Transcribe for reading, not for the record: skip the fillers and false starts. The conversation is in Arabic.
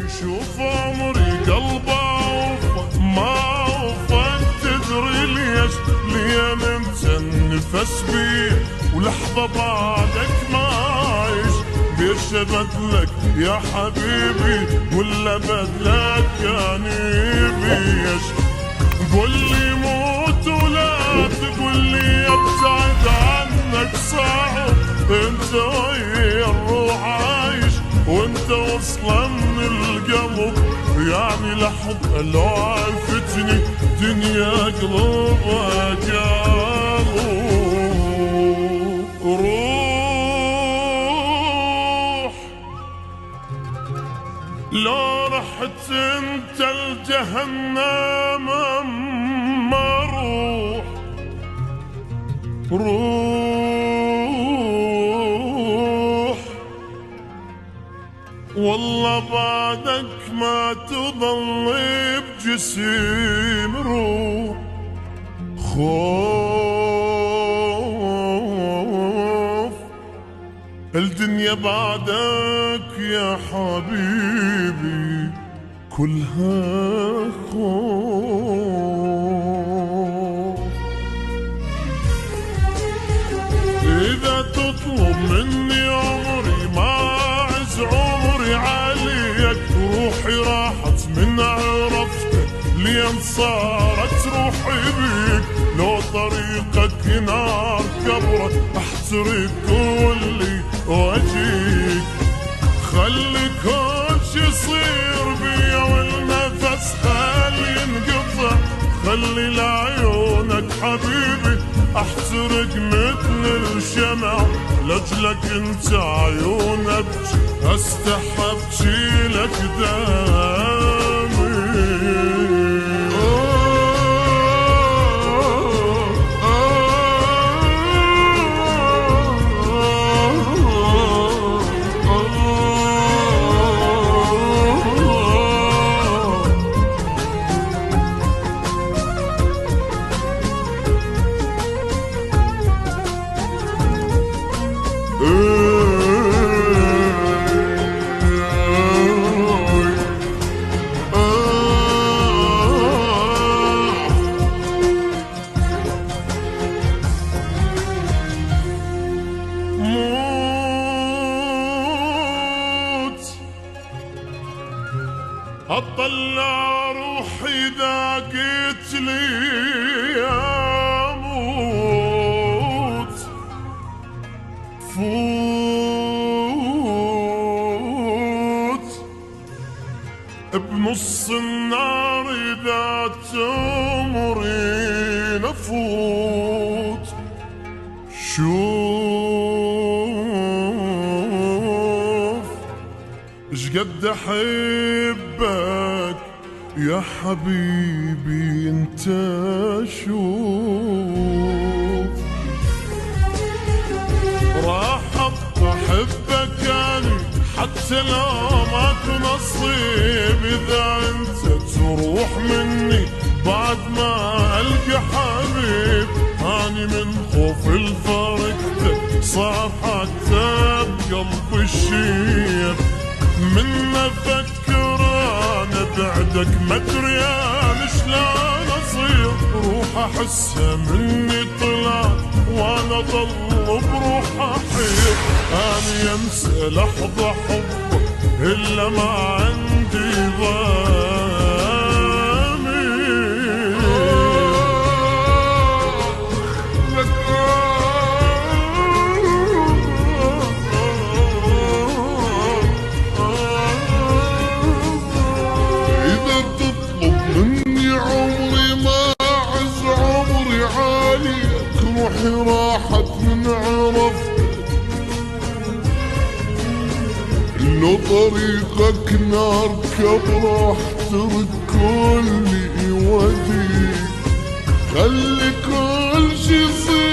شوف عمري قلبه وفى ما وفى، تدري ليش؟ لين انت النفس بيه ولحظة بعدك ما عايش. ليش بدلك يا حبيبي ولا بدلك يعني بيش؟ قول لي موت ولا تقول لي ابتعد عنك صعب. انت ويا الروح عايش وانت وصلا من القلب، يعني لحظة لو عرفتني دنيا قلبك يا روح. لو رحت انت الجهنم ما روح روح، والله بعدك ما تظل بجسم روح. خوف الدنيا بعدك يا حبيبي كلها خوف. إذا تطلب مني عمري ما أعز عمري عليك، روحي راحت من عرفتك لين صارت روحي بيك. لو طريقك نار كبرت احترق كلي واجيك. خلي كل شي يصير بيا والنفس خلي ينقطع، خلي لعيونك حبيبي احترق مثل الشمع. لاجلك انت عيون ابكي استحى ابكي لك دامي. اطلع روحي اذا قلت لي اموت. فوت بنص النار اذا تمرين افوت. شوف شقد احبك يا حبيبي انت، شوف راح احبك يعني حتى لو ماكو نصيب. اذا انت تروح مني بعد ما القى حبيب، اني من خوف الفرقتك صار حتى بقلب الشيب. من افكر انا بعدك مدري انا شلون اصير. روح احسها مني طلعت وانا ضل بروح احير. اني انسى لحظة حبك الا ما عندي ضمير. إذا تطلب مني عمري ما أعز عمري عاليك، روحي راحت من عرفتك. لو طريقك نار كبرى احترق كل يوديك. خلي كل شي يصير